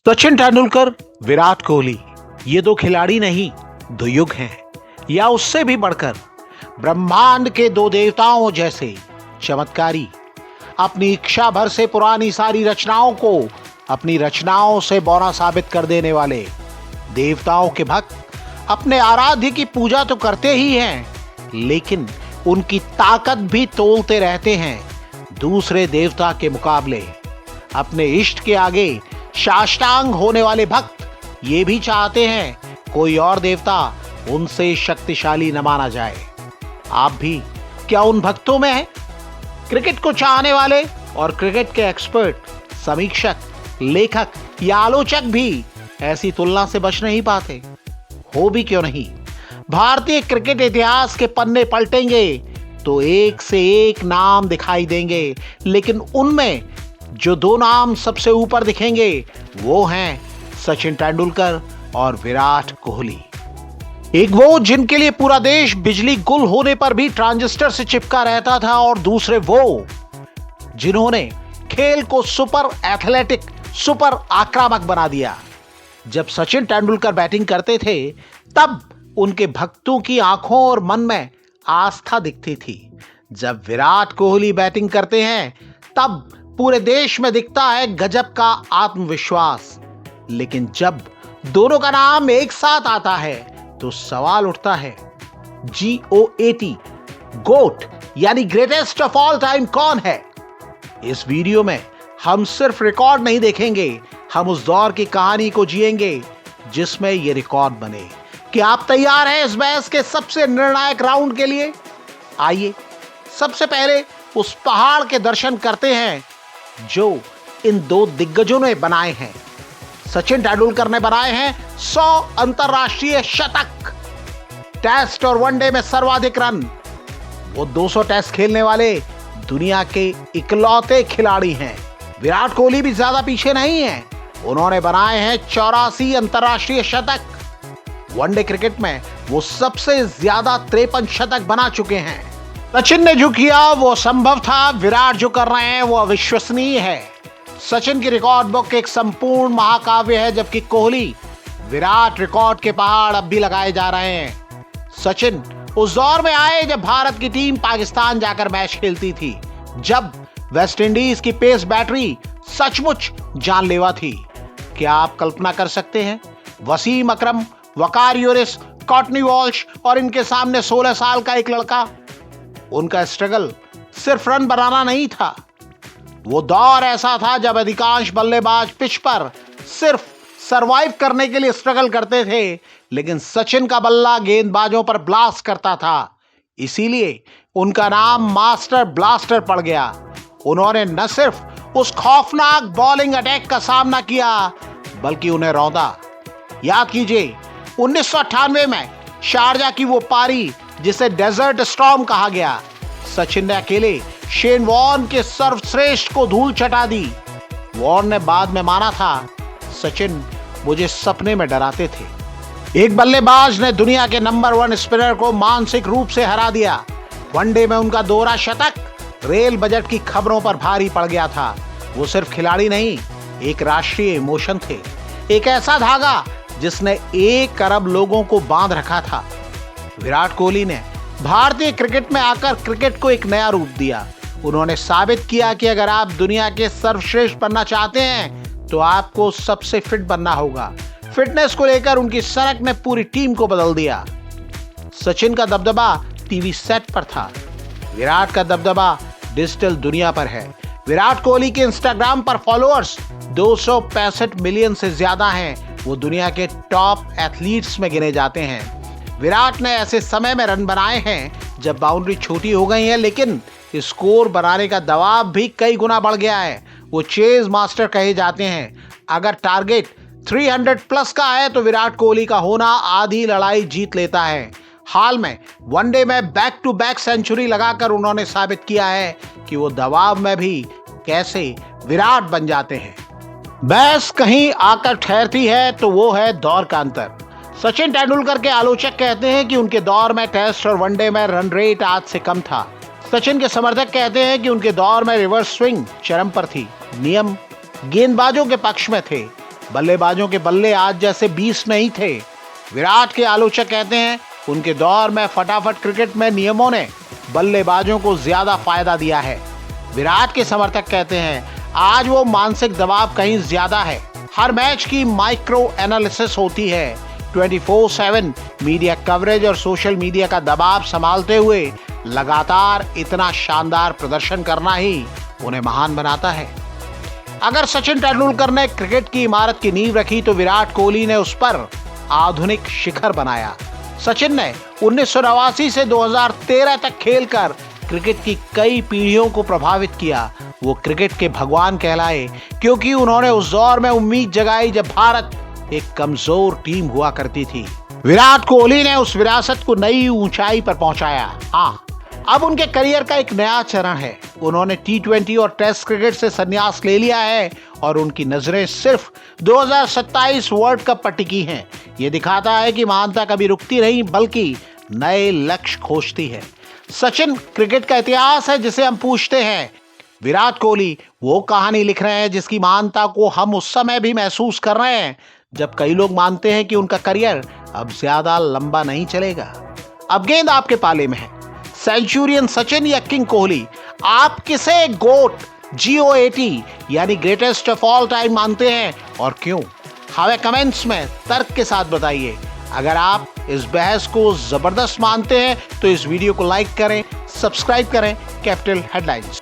सचिन तेंदुलकर, विराट कोहली, ये दो खिलाड़ी नहीं, दो युग हैं, या उससे भी बढ़कर ब्रह्मांड के दो देवताओं जैसे चमत्कारी। अपनी इच्छा भर से पुरानी सारी रचनाओं को अपनी रचनाओं से बौना साबित कर देने वाले देवताओं के भक्त अपने आराध्य की पूजा तो करते ही हैं, लेकिन उनकी ताकत भी तोलते रहते हैं दूसरे देवता के मुकाबले। अपने इष्ट के आगे साष्टांग होने वाले भक्त ये भी चाहते हैं कोई और देवता उनसे शक्तिशाली न माना जाए। आप भी क्या उन भक्तों में हैं? क्रिकेट को चाहने वाले और क्रिकेट के एक्सपर्ट, समीक्षक, लेखक या आलोचक भी ऐसी तुलना से बच नहीं पाते। हो भी क्यों नहीं, भारतीय क्रिकेट इतिहास के पन्ने पलटेंगे तो एक से एक नाम दिखाई देंगे, लेकिन उनमें जो दो नाम सबसे ऊपर दिखेंगे वो हैं सचिन तेंदुलकर और विराट कोहली। एक वो जिनके लिए पूरा देश बिजली गुल होने पर भी ट्रांजिस्टर से चिपका रहता था, और दूसरे वो जिन्होंने खेल को सुपर एथलेटिक, सुपर आक्रामक बना दिया। जब सचिन तेंदुलकर बैटिंग करते थे तब उनके भक्तों की आंखों और मन में आस्था दिखती थी। जब विराट कोहली बैटिंग करते हैं तब पूरे देश में दिखता है गजब का आत्मविश्वास। लेकिन जब दोनों का नाम एक साथ आता है तो सवाल उठता है, GOAT, गोट यानी ग्रेटेस्ट ऑफ ऑल टाइम कौन है? इस वीडियो में हम सिर्फ रिकॉर्ड नहीं देखेंगे, हम उस दौर की कहानी को जिएंगे जिसमें ये रिकॉर्ड बने। क्या आप तैयार हैं इस बहस के सबसे निर्णायक राउंड के लिए? आइए सबसे पहले उस पहाड़ के दर्शन करते हैं जो इन दो दिग्गजों ने बनाए हैं। सचिन तेंदुलकर ने बनाए हैं 100 अंतरराष्ट्रीय शतक, टेस्ट और वनडे में सर्वाधिक रन। वो 200 टेस्ट खेलने वाले दुनिया के इकलौते खिलाड़ी हैं। विराट कोहली भी ज्यादा पीछे नहीं है, उन्होंने बनाए हैं 84 अंतरराष्ट्रीय शतक। वनडे क्रिकेट में वो सबसे ज्यादा 53 शतक बना चुके हैं। सचिन ने जो किया वो संभव था, विराट जो कर रहे हैं वो अविश्वसनीय है। सचिन की रिकॉर्ड बुक एक संपूर्ण महाकाव्य है, जबकि कोहली, विराट रिकॉर्ड के पहाड़ अब भी लगाए जा रहे हैं। सचिन उस दौर में आए जब भारत की टीम पाकिस्तान जाकर मैच खेलती थी, जब वेस्ट इंडीज की पेस बैटरी सचमुच जानलेवा थी। क्या आप कल्पना कर सकते हैं वसीम अकरम, वकार यूनिस, कॉटनी वॉल्श और इनके सामने 16 साल का एक लड़का? उनका स्ट्रगल सिर्फ रन बनाना नहीं था, वो दौर ऐसा था जब अधिकांश बल्लेबाज पिच पर सिर्फ सरवाइव करने के लिए स्ट्रगल करते थे, लेकिन सचिन का बल्ला गेंदबाजों पर ब्लास्ट करता था। इसीलिए उनका नाम मास्टर ब्लास्टर पड़ गया। उन्होंने न सिर्फ उस खौफनाक बॉलिंग अटैक का सामना किया बल्कि उन्हें रौंदा। याद कीजिए 1998 में शारजा की वो पारी जिसे डेजर्ट स्टॉर्म कहा गया, सचिन ने अकेले शेन वॉर्न के सर्वश्रेष्ठ को धूल चटा दी। वॉर्न ने बाद में माना था, सचिन मुझे सपने में डराते थे। एक बल्लेबाज ने दुनिया के नंबर 1 स्पिनर को मानसिक रूप से हरा दिया। वनडे में उनका दोहरा शतक रेल बजट की खबरों पर भारी पड़ गया था। वो सिर्फ खिलाड़ी नहीं, एक राष्ट्रीय इमोशन थे, एक ऐसा धागा जिसने 1 अरब लोगों को बांध रखा था। विराट कोहली ने भारतीय क्रिकेट में आकर क्रिकेट को एक नया रूप दिया। उन्होंने साबित किया कि अगर आप दुनिया के सर्वश्रेष्ठ बनना चाहते हैं तो आपको सबसे फिट बनना होगा। फिटनेस को लेकर उनकी सनक ने पूरी टीम को बदल दिया। सचिन का दबदबा टीवी सेट पर था, विराट का दबदबा डिजिटल दुनिया पर है। विराट कोहली के इंस्टाग्राम पर फॉलोअर्स 265 मिलियन से ज्यादा हैं। वो दुनिया के टॉप एथलीट्स में गिने जाते हैं। विराट ने ऐसे समय में रन बनाए हैं जब बाउंड्री छोटी हो गई है, लेकिन स्कोर बनाने का दबाव भी कई गुना बढ़ गया है। वो चेज मास्टर कहे जाते हैं। अगर टारगेट 300 प्लस का है तो विराट कोहली का होना आधी लड़ाई जीत लेता है। हाल में वनडे में बैक टू बैक सेंचुरी लगाकर उन्होंने साबित किया है कि वो दबाव में भी कैसे विराट बन जाते हैं। बहस कहीं आकर ठहरती है तो वो है दौर का अंतर। सचिन तेंदुलकर के आलोचक कहते हैं कि उनके दौर में टेस्ट और वनडे में रन रेट आज से कम था। सचिन के समर्थक कहते हैं कि उनके दौर में रिवर्स स्विंग चरम पर थी, नियम गेंदबाजों के पक्ष में थे बल्लेबाजों के बल्ले आज जैसे 20 नहीं थे। विराट के आलोचक कहते हैं उनके दौर में फटाफट क्रिकेट में नियमों ने बल्लेबाजों को ज्यादा फायदा दिया है। विराट के समर्थक कहते हैं आज वो मानसिक दबाव कहीं ज्यादा है। हर मैच की माइक्रो एनालिसिस होती है। 24/7 मीडिया कवरेज और सोशल मीडिया का दबाव संभालते हुए लगातार इतना शानदार प्रदर्शन करना ही उन्हें महान बनाता है। अगर सचिन तेंदुलकर ने क्रिकेट की इमारत की नींव रखी तो विराट कोहली ने उस पर आधुनिक शिखर बनाया। सचिन ने 1989 से 2013 तक खेलकर क्रिकेट की कई पीढ़ियों को प्रभावित किया। वो क्रिकेट के भगवान कहलाए क्योंकि उन्होंने उस दौर में उम्मीद जगाई जब भारत एक कमजोर टीम हुआ करती थी। विराट कोहली ने उस विरासत को नई ऊंचाई पर पहुंचाया। हाँ, अब उनके करियर का एक नया चरण है। उन्होंने T20 और टेस्ट क्रिकेट से संन्यास ले लिया है और उनकी नजरें सिर्फ 2027 वर्ल्ड कप पर टिकी हैं। ये दिखाता है कि महानता कभी रुकती नहीं बल्कि नए लक्ष्य खोजती है। सचिन क्रिकेट का इतिहास है जिसे हम पूछते हैं। विराट कोहली वो कहानी लिख रहे हैं जिसकी महानता को हम उस समय भी महसूस कर रहे हैं जब कई लोग मानते हैं कि उनका करियर अब ज्यादा लंबा नहीं चलेगा। अब गेंद आपके पाले में है। सेंचुरियन सचिन या किंग कोहली, आप किसे गोट GOAT यानी ग्रेटेस्ट ऑफ ऑल टाइम मानते हैं और क्यों? हमें कमेंट्स में तर्क के साथ बताइए। अगर आप इस बहस को जबरदस्त मानते हैं तो इस वीडियो को लाइक करें, सब्सक्राइब करें कैपिटल हेडलाइंस।